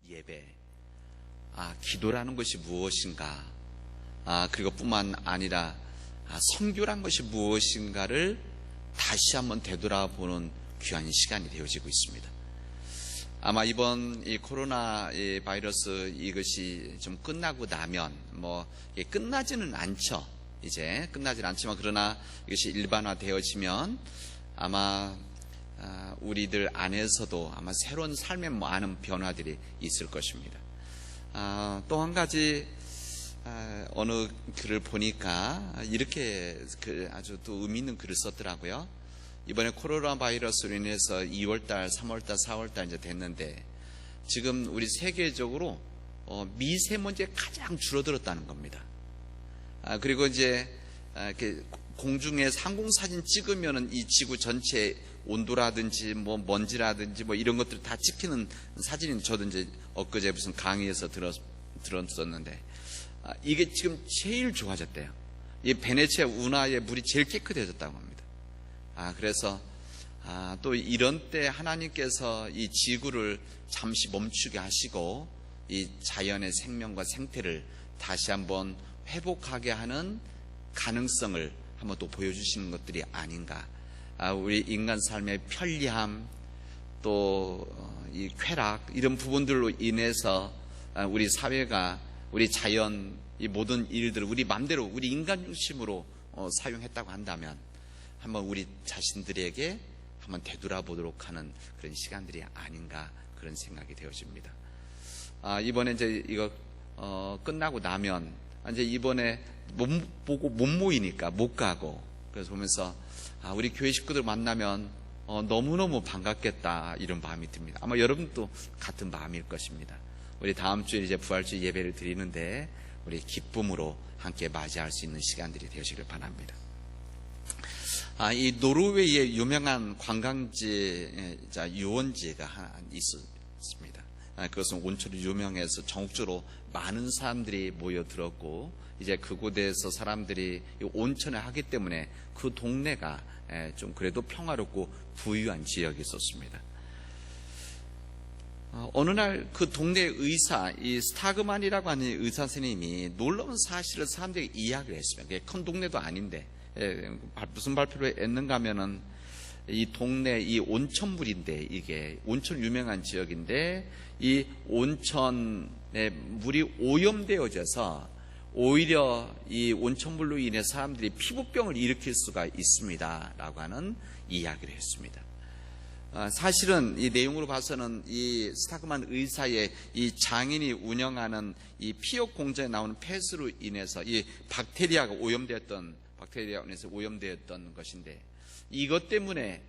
예배, 기도라는 것이 무엇인가, 그리고 뿐만 아니라 선교란 것이 무엇인가를 다시 한번 되돌아보는 귀한 시간이 되어지고 있습니다. 아마 이번 이 코로나 바이러스 이것이 좀 끝나고 나면 끝나지는 않죠. 이제 끝나지는 않지만 그러나 이것이 일반화되어지면 아마 우리들 안에서도 아마 새로운 삶의 많은 변화들이 있을 것입니다. 또 한 가지 어느 글을 보니까 이렇게 아주 또 의미 있는 글을 썼더라고요. 이번에 코로나 바이러스로 인해서 2월달, 3월달, 4월달 이제 됐는데 지금 우리 세계적으로 미세먼지가 가장 줄어들었다는 겁니다. 그리고 이제 이렇게 공중에 상공사진 찍으면은 이 지구 전체 온도라든지 먼지라든지 이런 것들 다 찍히는 사진이 저도 이제 엊그제 무슨 강의에서 들었었는데 이게 지금 제일 좋아졌대요. 이 베네치아 운하의 물이 제일 깨끗해졌다고 합니다. 그래서 또 이런 때 하나님께서 이 지구를 잠시 멈추게 하시고 이 자연의 생명과 생태를 다시 한번 회복하게 하는 가능성을 한번 또 보여주시는 것들이 아닌가. 우리 인간 삶의 편리함, 또 이 쾌락, 이런 부분들로 인해서 우리 사회가 우리 자연, 이 모든 일들을 우리 마음대로 우리 인간 중심으로 사용했다고 한다면 한번 우리 자신들에게 한번 되돌아보도록 하는 그런 시간들이 아닌가, 그런 생각이 되어집니다. 이번에 이제 이거 끝나고 나면 이제 이번에 못 보고 못 모이니까 못 가고, 그래서 보면서 우리 교회 식구들 만나면 너무너무 반갑겠다, 이런 마음이 듭니다. 아마 여러분도 같은 마음일 것입니다. 우리 다음 주에 이제 부활주일 예배를 드리는데 우리 기쁨으로 함께 맞이할 수 있는 시간들이 되시길 바랍니다. 이 노르웨이의 유명한 관광지 유원지가 하나 있습니다. 그것은 온천이 유명해서 전국적으로 많은 사람들이 모여들었고, 이제 그곳에서 사람들이 온천을 하기 때문에 그 동네가 좀 그래도 평화롭고 부유한 지역이 있었습니다. 어느 날 그 동네 의사, 이 스타그만이라고 하는 의사 선생님이 놀라운 사실을 사람들에게 이야기를 했습니다. 그게 큰 동네도 아닌데 무슨 발표를 했는가 하면은 이 동네 이 온천물인데, 이게 온천 유명한 지역인데 이 온천에 물이 오염되어져서 오히려 이 온천물로 인해 사람들이 피부병을 일으킬 수가 있습니다 라고 하는 이야기를 했습니다. 사실은 이 내용으로 봐서는 이 스타그만 의사의 이 장인이 운영하는 이 피혁 공장에 나오는 폐수로 인해서 이 박테리아가 오염되었던 것인데, 이것 때문에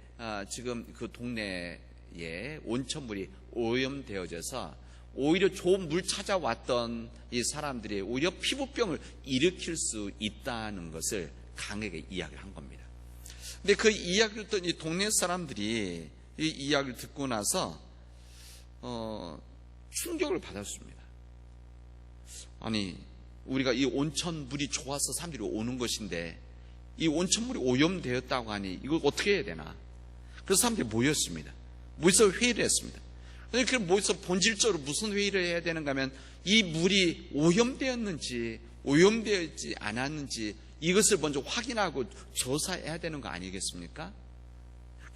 지금 그 동네에 온천물이 오염되어져서 오히려 좋은 물 찾아왔던 이 사람들이 오히려 피부병을 일으킬 수 있다는 것을 강하게 이야기를 한 겁니다. 근데 그 이야기를 듣던 이 동네 사람들이 이 이야기를 듣고 나서 충격을 받았습니다. 아니, 우리가 이 온천물이 좋아서 사람들이 오는 것인데 이 온천물이 오염되었다고 하니 이걸 어떻게 해야 되나? 그래서 사람들이 모였습니다. 모여서 회의를 했습니다. 그래서 모여서 본질적으로 무슨 회의를 해야 되는가 하면 이 물이 오염되었는지 오염되었지 않았는지 이것을 먼저 확인하고 조사해야 되는 거 아니겠습니까?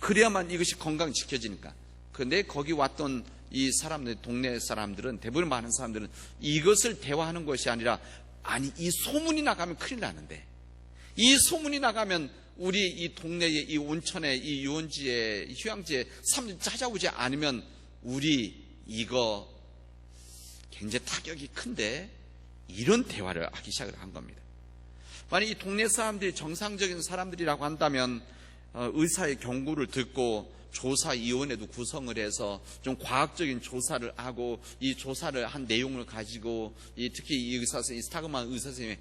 그래야만 이것이 건강 지켜지니까. 그런데 거기 왔던 이 사람들, 동네 사람들은, 대부분 많은 사람들은 이것을 대화하는 것이 아니라, 아니, 이 소문이 나가면 큰일 나는데, 이 소문이 나가면 우리 이 동네에, 이 온천에, 이 유원지에, 휴양지에 사람들이 찾아오지 않으면 우리 이거 굉장히 타격이 큰데, 이런 대화를 하기 시작을 한 겁니다. 만약 이 동네 사람들이 정상적인 사람들이라고 한다면 의사의 경고를 듣고 조사위원회도 구성을 해서 좀 과학적인 조사를 하고, 이 조사를 한 내용을 가지고 특히 이 의사 선생님, 스타그만 의사 선생님의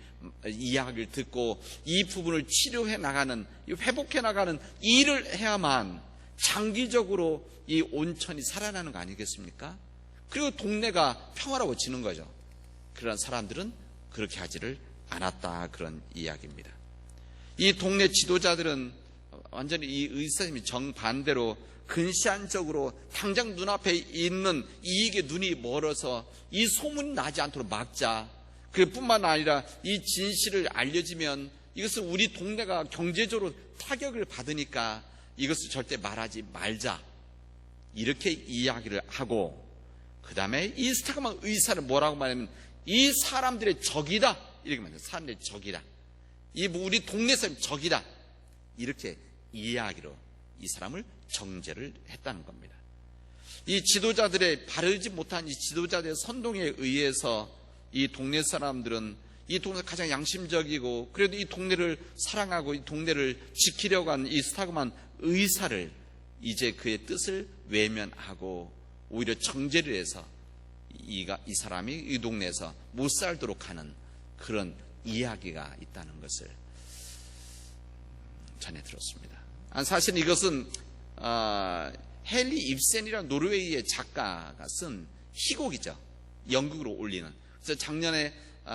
이야기를 듣고 이 부분을 치료해 나가는, 회복해 나가는 일을 해야만 장기적으로 이 온천이 살아나는 거 아니겠습니까? 그리고 동네가 평화로워지는 거죠. 그런 사람들은 그렇게 하지를 않았다, 그런 이야기입니다. 이 동네 지도자들은 완전히 이 의사 선생님이 정반대로 근시안적으로 당장 눈앞에 있는 이익에 눈이 멀어서 이 소문이 나지 않도록 막자. 그뿐만 아니라 이 진실을 알려지면 이것은 우리 동네가 경제적으로 타격을 받으니까 이것을 절대 말하지 말자. 이렇게 이야기를 하고, 그 다음에 이 스타그만 의사를 뭐라고 말하면 이 사람들의 적이다. 이렇게 말해요. 사람들의 적이다. 이 우리 동네 사람 적이다. 이렇게 이야기로 이 사람을 정죄를 했다는 겁니다. 이 지도자들의 바르지 못한 이 지도자들의 선동에 의해서 이 동네 사람들은 이 동네 가장 양심적이고 그래도 이 동네를 사랑하고 이 동네를 지키려고 하는 이 스타그만 의사를 이제 그의 뜻을 외면하고 오히려 정죄를 해서 이 사람이 이 동네에서 못 살도록 하는 그런 이야기가 있다는 것을 전해 들었습니다. 사실 이것은 헨리 입센이라는 노르웨이의 작가가 쓴 희곡이죠. 연극으로 올리는. 그래서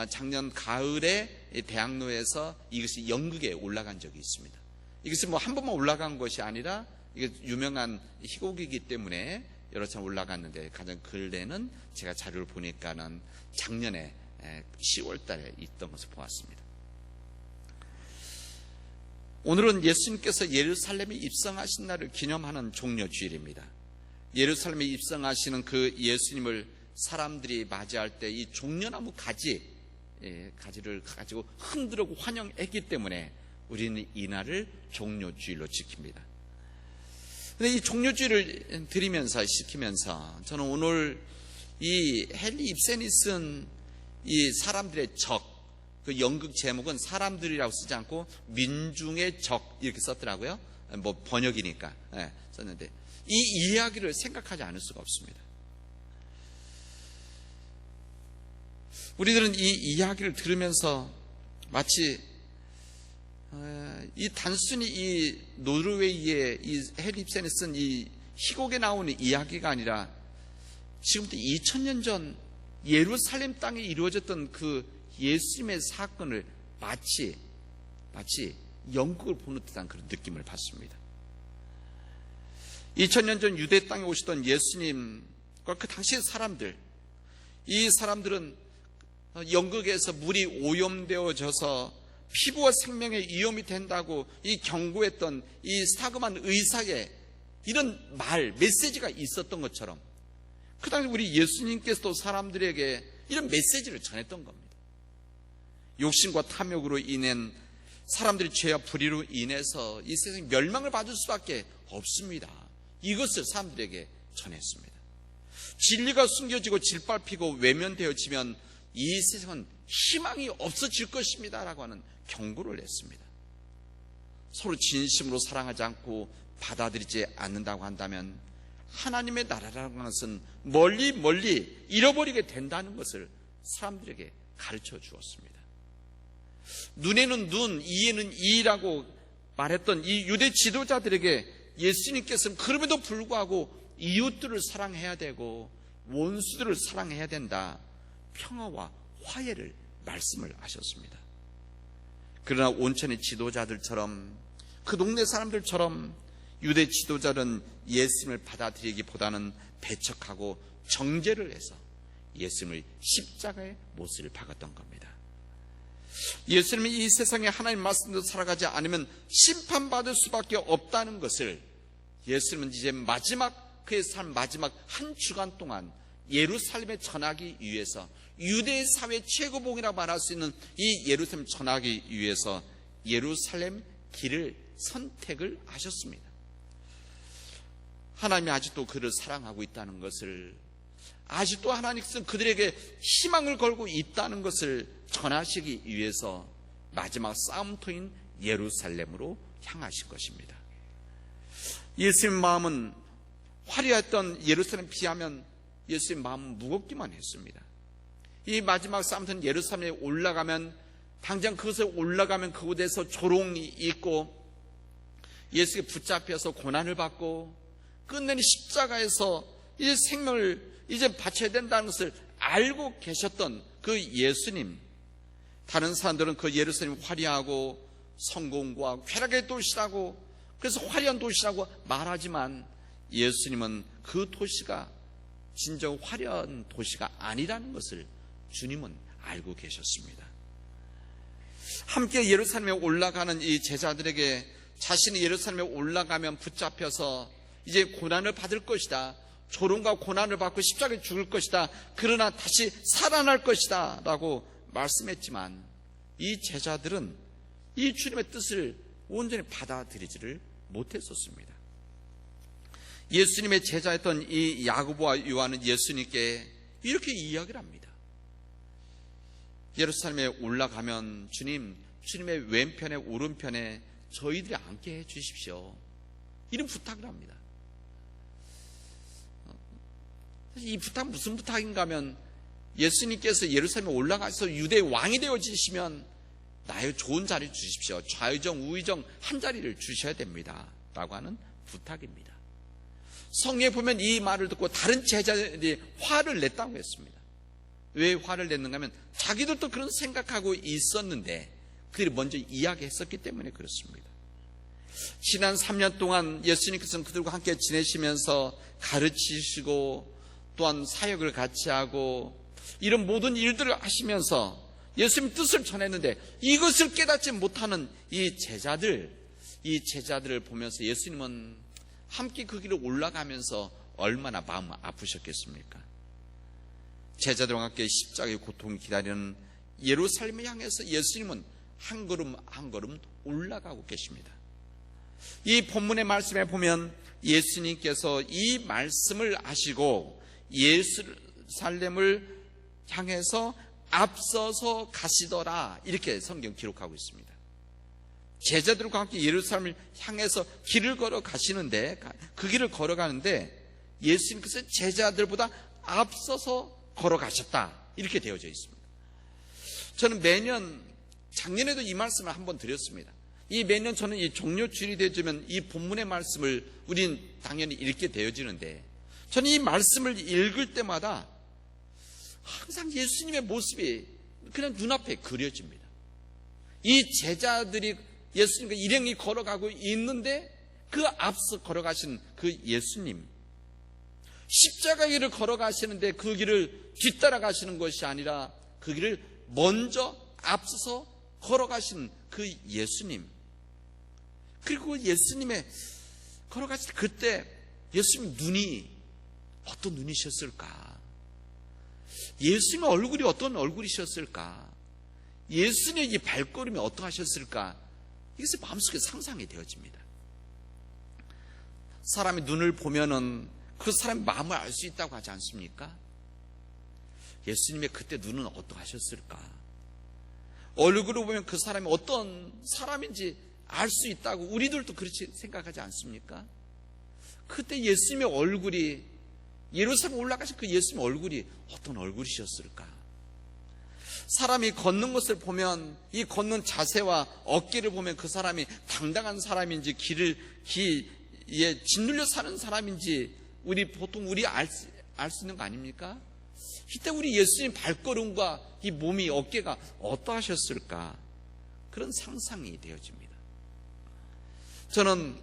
작년 가을에 대학로에서 이것이 연극에 올라간 적이 있습니다. 이것이 뭐 한 번만 올라간 것이 아니라 이게 유명한 희곡이기 때문에 여러 차례 올라갔는데 가장 근래는 제가 자료를 보니까는 작년에 10월 달에 있던 것을 보았습니다. 오늘은 예수님께서 예루살렘에 입성하신 날을 기념하는 종려주일입니다. 예루살렘에 입성하시는 그 예수님을 사람들이 맞이할 때 이 종려나무 가지를 가지고 흔들고 환영했기 때문에 우리는 이 날을 종려주일로 지킵니다. 그런데 이 종려주일을 시키면서 저는 오늘 이 헨리 입센이 쓴 이 사람들의 적, 그 연극 제목은 사람들이라고 쓰지 않고 민중의 적 이렇게 썼더라고요. 뭐 번역이니까 썼는데 이 이야기를 생각하지 않을 수가 없습니다. 우리들은 이 이야기를 들으면서 마치 이 단순히 이 노르웨이의 이 헨리 입센이 쓴 이 희곡에 나오는 이야기가 아니라 지금부터 2000년 전 예루살렘 땅에 이루어졌던 그 예수님의 사건을 마치 연극을 보는 듯한 그런 느낌을 받습니다. 2000년 전 유대 땅에 오시던 예수님과 그 당시의 사람들, 이 사람들은 연극에서 물이 오염되어져서 피부와 생명에 위험이 된다고 이 경고했던 이 스타그만 의사의 이런 메시지가 있었던 것처럼 그 당시 우리 예수님께서도 사람들에게 이런 메시지를 전했던 겁니다. 욕심과 탐욕으로 인한 사람들의 죄와 불의로 인해서 이 세상이 멸망을 받을 수밖에 없습니다. 이것을 사람들에게 전했습니다. 진리가 숨겨지고 짓밟히고 외면되어지면 이 세상은 희망이 없어질 것입니다 라고 하는 경고를 했습니다. 서로 진심으로 사랑하지 않고 받아들이지 않는다고 한다면 하나님의 나라라는 것은 멀리 잃어버리게 된다는 것을 사람들에게 가르쳐 주었습니다. 눈에는 눈, 이에는 이라고 말했던 이 유대 지도자들에게 예수님께서는 그럼에도 불구하고 이웃들을 사랑해야 되고 원수들을 사랑해야 된다. 평화와 화해를 말씀을 하셨습니다. 그러나 온천의 지도자들처럼 그 동네 사람들처럼 유대 지도자는 예수님을 받아들이기보다는 배척하고 정죄를 해서 예수님을 십자가의 못을 박았던 겁니다. 예수님이 이 세상에 하나님 말씀대로 살아가지 않으면 심판받을 수밖에 없다는 것을 예수님은 이제 그의 삶 마지막 한 주간 동안 예루살렘에 전하기 위해서 유대 사회 최고봉이라고 말할 수 있는 이 예루살렘 전하기 위해서 예루살렘 길을 선택을 하셨습니다. 하나님이 아직도 그를 사랑하고 있다는 것을, 아직도 하나님께서는 그들에게 희망을 걸고 있다는 것을 전하시기 위해서 마지막 싸움터인 예루살렘으로 향하신 것입니다. 예수님 마음은 화려했던 예루살렘 비하면 예수님 마음은 무겁기만 했습니다. 이 마지막 싸움터인 예루살렘에 올라가면 당장 그것에 올라가면 그곳에서 조롱이 있고 예수께 붙잡혀서 고난을 받고 끝내는 십자가에서 이제 생명을 이제 바쳐야 된다는 것을 알고 계셨던 그 예수님, 다른 사람들은 그 예루살렘이 화려하고 성공과 쾌락의 도시라고, 그래서 화려한 도시라고 말하지만 예수님은 그 도시가 진정 화려한 도시가 아니라는 것을 주님은 알고 계셨습니다. 함께 예루살렘에 올라가는 이 제자들에게 자신이 예루살렘에 올라가면 붙잡혀서 이제 고난을 받을 것이다, 조롱과 고난을 받고 십자가에 죽을 것이다, 그러나 다시 살아날 것이다 라고 말씀했지만 이 제자들은 이 주님의 뜻을 온전히 받아들이지를 못했었습니다. 예수님의 제자였던 이 야고보와 요한은 예수님께 이렇게 이야기를 합니다. 예루살렘에 올라가면 주님의 왼편에 오른편에 저희들이 앉게 해 주십시오, 이런 부탁을 합니다. 이 부탁은 무슨 부탁인가 하면 예수님께서 예루살렘에 올라가서 유대의 왕이 되어지시면 나의 좋은 자리 주십시오, 좌의정 우의정 한 자리를 주셔야 됩니다 라고 하는 부탁입니다. 성경에 보면 이 말을 듣고 다른 제자들이 화를 냈다고 했습니다. 왜 화를 냈는가 하면 자기들도 그런 생각하고 있었는데 그들이 먼저 이야기했었기 때문에 그렇습니다. 지난 3년 동안 예수님께서는 그들과 함께 지내시면서 가르치시고 또한 사역을 같이 하고 이런 모든 일들을 하시면서 예수님 뜻을 전했는데 이것을 깨닫지 못하는 이 제자들을 보면서 예수님은 함께 그 길을 올라가면서 얼마나 마음 아프셨겠습니까? 제자들과 함께 십자가의 고통을 기다리는 예루살렘을 향해서 예수님은 한 걸음 한 걸음 올라가고 계십니다. 이 본문의 말씀에 보면 예수님께서 이 말씀을 하시고 예루살렘을 향해서 앞서서 가시더라, 이렇게 성경 기록하고 있습니다. 제자들과 함께 예루살렘을 향해서 길을 걸어 가시는데, 그 길을 걸어가는데 예수님께서 제자들보다 앞서서 걸어가셨다, 이렇게 되어져 있습니다. 저는 매년, 작년에도 이 말씀을 한번 드렸습니다. 이 매년 저는 이 종료주일이 되어지면 이 본문의 말씀을 우린 당연히 읽게 되어지는데, 저는 이 말씀을 읽을 때마다 항상 예수님의 모습이 그냥 눈앞에 그려집니다. 이 제자들이 예수님과 일행이 걸어가고 있는데 그 앞서 걸어가신 그 예수님, 십자가 길을 걸어가시는데 그 길을 뒤따라가시는 것이 아니라 그 길을 먼저 앞서서 걸어가신 그 예수님, 그리고 예수님의 걸어가실 그때 예수님 눈이 어떤 눈이셨을까? 예수님의 얼굴이 어떤 얼굴이셨을까? 예수님의 이 발걸음이 어떠하셨을까? 이것이 마음속에 상상이 되어집니다. 사람의 눈을 보면은 그 사람의 마음을 알 수 있다고 하지 않습니까? 예수님의 그때 눈은 어떠하셨을까? 얼굴을 보면 그 사람이 어떤 사람인지 알 수 있다고 우리들도 그렇게 생각하지 않습니까? 그때 예수님의 얼굴이, 예루살렘 올라가신 그 예수님의 얼굴이 어떤 얼굴이셨을까? 사람이 걷는 것을 보면 이 걷는 자세와 어깨를 보면 그 사람이 당당한 사람인지 길에 짓눌려 사는 사람인지 보통 알 수 있는 거 아닙니까? 이때 우리 예수님 발걸음과 이 몸이, 어깨가 어떠하셨을까? 그런 상상이 되어집니다. 저는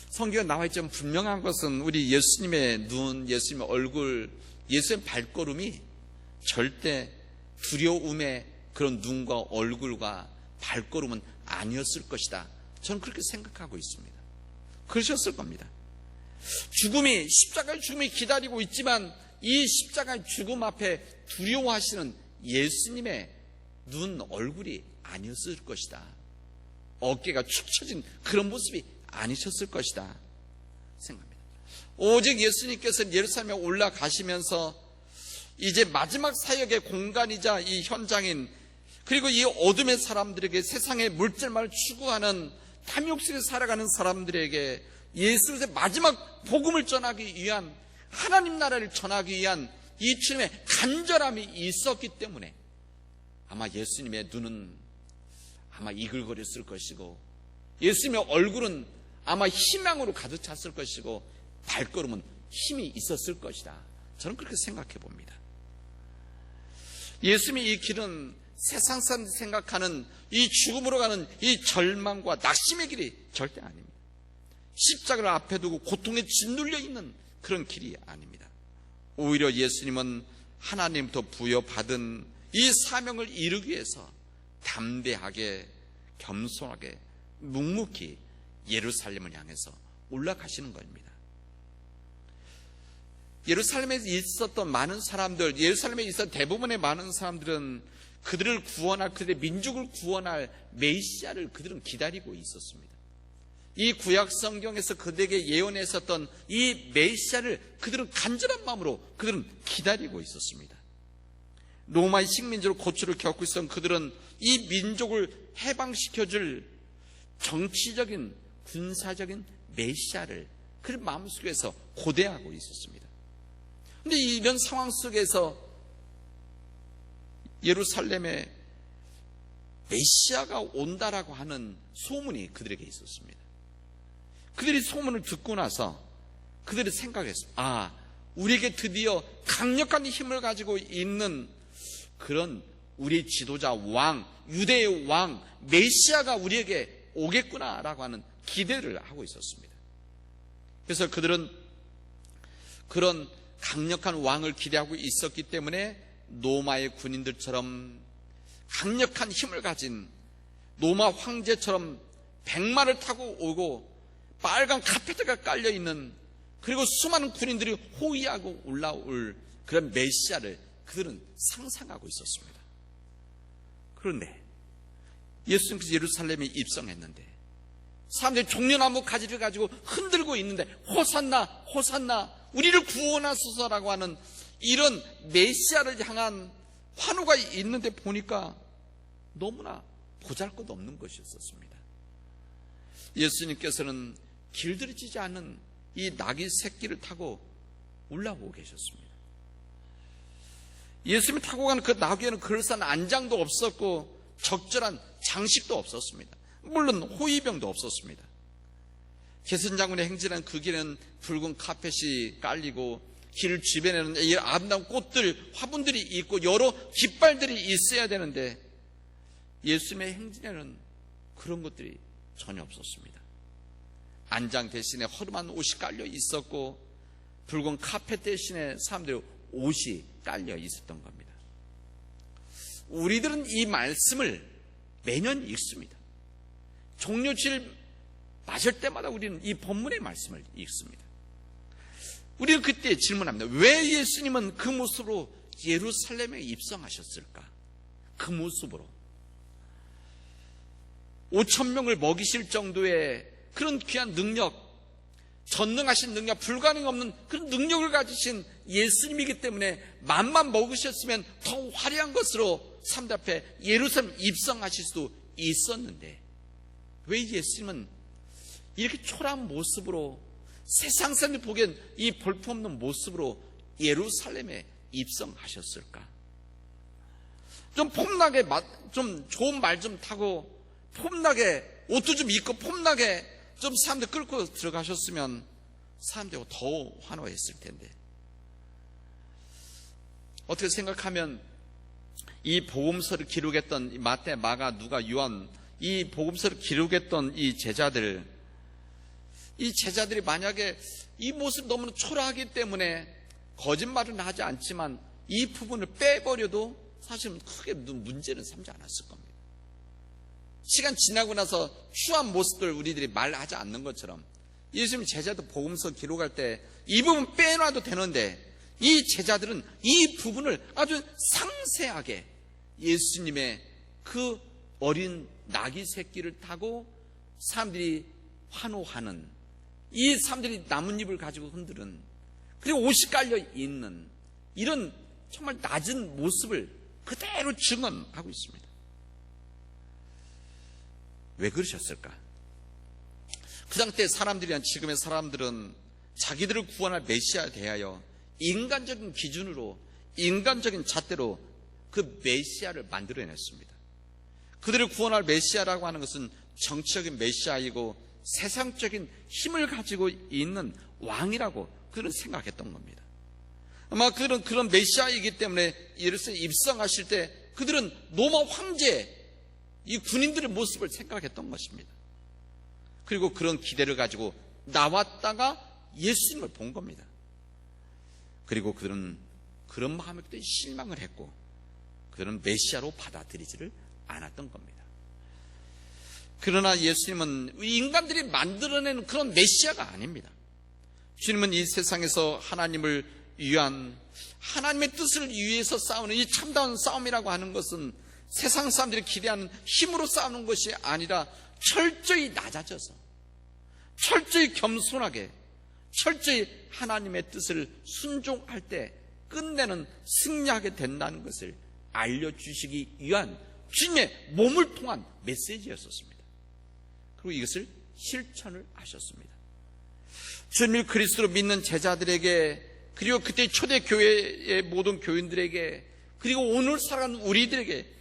성경에 나와 있지만 분명한 것은 우리 예수님의 눈, 예수님의 얼굴, 예수님의 발걸음이 절대 두려움의 그런 눈과 얼굴과 발걸음은 아니었을 것이다, 저는 그렇게 생각하고 있습니다. 그러셨을 겁니다. 십자가의 죽음이 기다리고 있지만 이 십자가의 죽음 앞에 두려워하시는 예수님의 눈, 얼굴이 아니었을 것이다, 어깨가 축 처진 그런 모습이 아니셨을 것이다 생각합니다. 오직 예수님께서는 예루살렘에 올라가시면서 이제 마지막 사역의 공간이자 이 현장인, 그리고 이 어둠의 사람들에게, 세상의 물질만을 추구하는 탐욕스레 살아가는 사람들에게 예수의 마지막 복음을 전하기 위한, 하나님 나라를 전하기 위한 이 주님의 간절함이 있었기 때문에 아마 예수님의 눈은 아마 이글거렸을 것이고, 예수님의 얼굴은 아마 희망으로 가득 찼을 것이고, 발걸음은 힘이 있었을 것이다, 저는 그렇게 생각해 봅니다. 예수님의 이 길은 세상 사람들이 생각하는 이 죽음으로 가는 이 절망과 낙심의 길이 절대 아닙니다. 십자가를 앞에 두고 고통에 짓눌려 있는 그런 길이 아닙니다. 오히려 예수님은 하나님부터 부여받은 이 사명을 이루기 위해서 담대하게, 겸손하게, 묵묵히 예루살렘을 향해서 올라가시는 겁니다. 예루살렘에 있었던 많은 사람들, 예루살렘에 있었던 대부분의 많은 사람들은 그들을 구원할, 그들의 민족을 구원할 메시아를 그들은 기다리고 있었습니다. 이 구약 성경에서 그들에게 예언했었던 이 메시아를 그들은 간절한 마음으로 그들은 기다리고 있었습니다. 로마의 식민지로 고초를 겪고 있었던 그들은 이 민족을 해방시켜줄 정치적인, 군사적인 메시아를 그들 마음속에서 고대하고 있었습니다. 그런데 이런 상황 속에서 예루살렘에 메시아가 온다라고 하는 소문이 그들에게 있었습니다. 그들이 소문을 듣고 나서 그들이 생각했습니다. 우리에게 드디어 강력한 힘을 가지고 있는 그런 우리 지도자 왕, 유대의 왕, 메시아가 우리에게 오겠구나라고 하는 기대를 하고 있었습니다. 그래서 그들은 그런 강력한 왕을 기대하고 있었기 때문에 로마의 군인들처럼 강력한 힘을 가진 로마 황제처럼 백마를 타고 오고 빨간 카페트가 깔려있는, 그리고 수많은 군인들이 호위하고 올라올 그런 메시아를 그들은 상상하고 있었습니다. 그런데 예수님께서 예루살렘에 입성했는데 사람들이 종려나무 가지를 가지고 흔들고 있는데 호산나 호산나 우리를 구원하소서라고 하는 이런 메시아를 향한 환호가 있는데 보니까 너무나 보잘것없는 것이었습니다. 예수님께서는 길들여지지 않은 이 나귀 새끼를 타고 올라오고 계셨습니다. 예수님이 타고 가는 그 나귀에는 그럴싸한 안장도 없었고 적절한 장식도 없었습니다. 물론 호위병도 없었습니다. 개선장군의 행진한 그 길은 붉은 카펫이 깔리고 길 주변에는 이 아름다운 꽃들, 화분들이 있고 여러 깃발들이 있어야 되는데 예수님의 행진에는 그런 것들이 전혀 없었습니다. 안장 대신에 허름한 옷이 깔려 있었고 붉은 카펫 대신에 사람들의 옷이 깔려 있었던 겁니다. 우리들은 이 말씀을 매년 읽습니다. 종료주일 맞을 때마다 우리는 이 본문의 말씀을 읽습니다. 우리는 그때 질문합니다. 왜 예수님은 그 모습으로 예루살렘에 입성하셨을까? 그 모습으로 5,000명을 먹이실 정도의 그런 귀한 능력, 전능하신 능력, 불가능 없는 그런 능력을 가지신 예수님이기 때문에 맘만 먹으셨으면 더 화려한 것으로 사람들 앞에 예루살렘 입성하실 수도 있었는데 왜 예수님은 이렇게 초라한 모습으로 세상 사람들이 보기엔 이 볼품없는 모습으로 예루살렘에 입성하셨을까? 좀 폼나게, 좀 좋은 말 좀 타고 폼나게 옷도 좀 입고 폼나게 좀 사람들 끌고 들어가셨으면 사람들이 더 환호했을 텐데 어떻게 생각하면 이 복음서를 기록했던 마태, 마가, 누가, 요한 이 복음서를 기록했던 이 제자들이 만약에 이 모습 너무나 초라하기 때문에 거짓말은 하지 않지만 이 부분을 빼버려도 사실은 크게 문제는 삼지 않았을 겁니다. 시간 지나고 나서 추한 모습들 우리들이 말하지 않는 것처럼 예수님 제자도 복음서 기록할 때 이 부분 빼놔도 되는데 이 제자들은 이 부분을 아주 상세하게 예수님의 그 어린 나귀 새끼를 타고 사람들이 환호하는, 이 사람들이 나뭇잎을 가지고 흔드는, 그리고 옷이 깔려 있는 이런 정말 낮은 모습을 그대로 증언하고 있습니다. 왜 그러셨을까? 그 당대 사람들이란 지금의 사람들은 자기들을 구원할 메시아에 대하여 인간적인 기준으로, 인간적인 잣대로 그 메시아를 만들어냈습니다. 그들을 구원할 메시아라고 하는 것은 정치적인 메시아이고 세상적인 힘을 가지고 있는 왕이라고 그들은 생각했던 겁니다. 아마 그들은 그런 메시아이기 때문에 예루살렘에 입성하실 때 그들은 로마 황제, 이 군인들의 모습을 생각했던 것입니다. 그리고 그런 기대를 가지고 나왔다가 예수님을 본 겁니다. 그리고 그들은 그런 마음에 실망을 했고 그들은 메시아로 받아들이지를 않았던 겁니다. 그러나 예수님은 인간들이 만들어낸 그런 메시아가 아닙니다. 주님은 이 세상에서 하나님을 위한, 하나님의 뜻을 위해서 싸우는 이 참다운 싸움이라고 하는 것은 세상 사람들이 기대하는 힘으로 싸우는 것이 아니라 철저히 낮아져서, 철저히 겸손하게, 철저히 하나님의 뜻을 순종할 때 끝내는 승리하게 된다는 것을 알려주시기 위한 주님의 몸을 통한 메시지였었습니다. 그리고 이것을 실천을 하셨습니다. 주님을 그리스도로 믿는 제자들에게, 그리고 그때 초대교회의 모든 교인들에게, 그리고 오늘 살아가는 우리들에게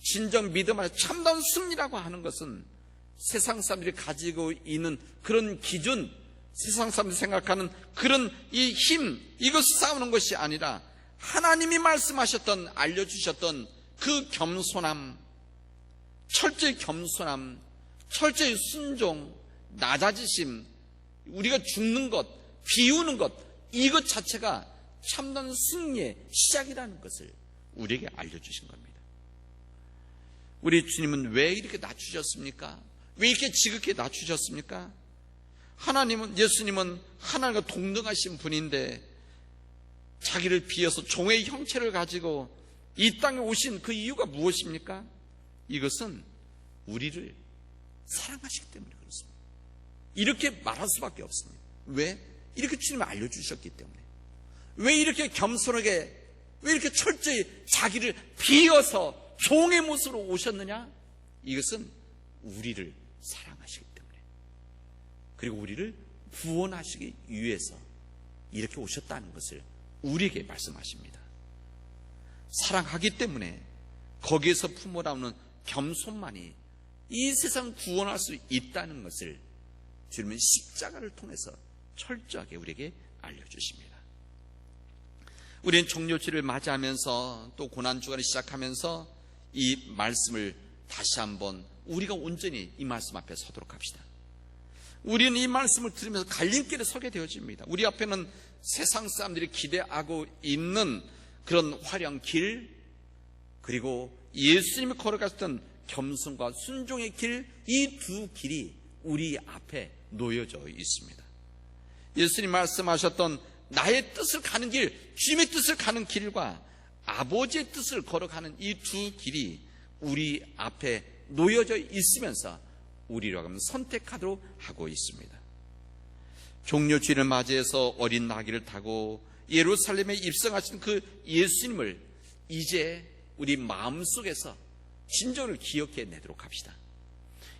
진정 믿음 안에 참다운 승리라고 하는 것은 세상 사람들이 가지고 있는 그런 기준, 세상 사람들이 생각하는 그런 이 힘, 이것을 싸우는 것이 아니라 하나님이 말씀하셨던, 알려주셨던 그 겸손함, 철저히 겸손함, 철저히 순종, 낮아지심, 우리가 죽는 것, 비우는 것, 이것 자체가 참다운 승리의 시작이라는 것을 우리에게 알려주신 겁니다. 우리 주님은 왜 이렇게 낮추셨습니까? 왜 이렇게 지극히 낮추셨습니까? 예수님은 하나님과 동등하신 분인데 자기를 비워서 종의 형체를 가지고 이 땅에 오신 그 이유가 무엇입니까? 이것은 우리를 사랑하시기 때문에 그렇습니다. 이렇게 말할 수밖에 없습니다. 왜? 이렇게 주님이 알려주셨기 때문에. 왜 이렇게 겸손하게, 왜 이렇게 철저히 자기를 비워서 종의 모습으로 오셨느냐? 이것은 우리를 사랑하시기 때문에, 그리고 우리를 구원하시기 위해서 이렇게 오셨다는 것을 우리에게 말씀하십니다. 사랑하기 때문에 거기에서 품어나오는 겸손만이 이 세상 구원할 수 있다는 것을 주님은 십자가를 통해서 철저하게 우리에게 알려주십니다. 우리는 종료주를 맞이하면서 또 고난주간을 시작하면서 이 말씀을 다시 한번 우리가 온전히 이 말씀 앞에 서도록 합시다. 우리는 이 말씀을 들으면서 갈림길에 서게 되어집니다. 우리 앞에는 세상 사람들이 기대하고 있는 그런 화려한 길, 그리고 예수님이 걸어갔던 겸손과 순종의 길, 이 두 길이 우리 앞에 놓여져 있습니다. 예수님 말씀하셨던 나의 뜻을 가는 길, 주님의 뜻을 가는 길과 아버지의 뜻을 걸어가는 이 두 길이 우리 앞에 놓여져 있으면서 우리로 하여금 선택하도록 하고 있습니다. 종료주일을 맞이해서 어린 나귀를 타고 예루살렘에 입성하신 그 예수님을 이제 우리 마음속에서 진정을 기억해 내도록 합시다.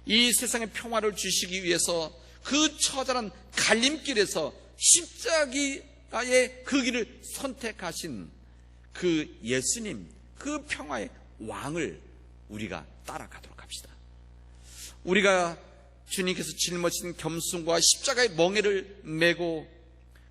이 세상의 평화를 주시기 위해서 그 처절한 갈림길에서 십자가의 그 길을 선택하신 그 예수님, 그 평화의 왕을 우리가 따라가도록 합시다. 우리가 주님께서 짊어진 겸손과 십자가의 멍에를 메고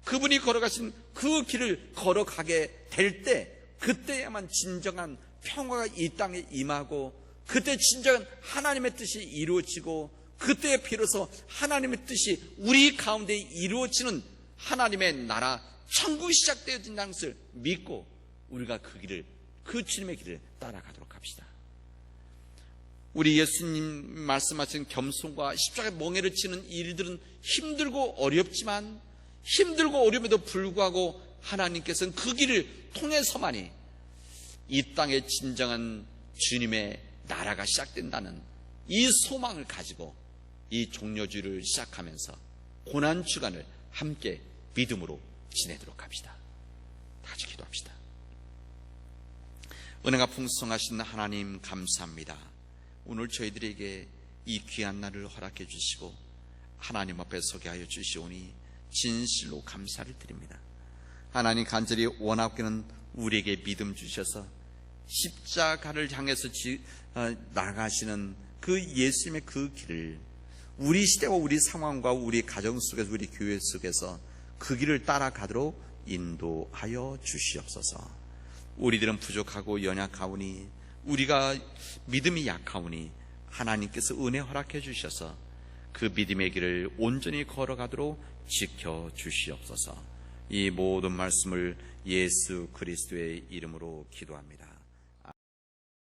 그분이 걸어가신 그 길을 걸어가게 될 때, 그때야만 진정한 평화가 이 땅에 임하고, 그때 진정한 하나님의 뜻이 이루어지고, 그때에 비로소 하나님의 뜻이 우리 가운데 이루어지는 하나님의 나라, 천국이 시작되어진다는 것을 믿고 우리가 그 길을, 그 주님의 길을 따라가도록 합시다. 우리 예수님 말씀하신 겸손과 십자가의 멍에를 치는 일들은 힘들고 어렵지만, 힘들고 어려움에도 불구하고 하나님께서는 그 길을 통해서만이 이 땅에 진정한 주님의 나라가 시작된다는 이 소망을 가지고 이 종료주를 시작하면서 고난주간을 함께 믿음으로 지내도록 합시다. 다 같이 기도합시다. 은혜가 풍성하신 하나님, 감사합니다. 오늘 저희들에게 이 귀한 날을 허락해 주시고 하나님 앞에 서게 하여 주시오니 진실로 감사를 드립니다. 하나님, 간절히 원하기는 우리에게 믿음 주셔서 십자가를 향해서 나가시는 그 예수님의 그 길을 우리 시대와 우리 상황과 우리 가정 속에서, 우리 교회 속에서 그 길을 따라가도록 인도하여 주시옵소서. 우리들은 부족하고 연약하오니, 우리가 믿음이 약하오니 하나님께서 은혜 허락해 주셔서 그 믿음의 길을 온전히 걸어가도록 지켜주시옵소서. 이 모든 말씀을 예수 그리스도의 이름으로 기도합니다.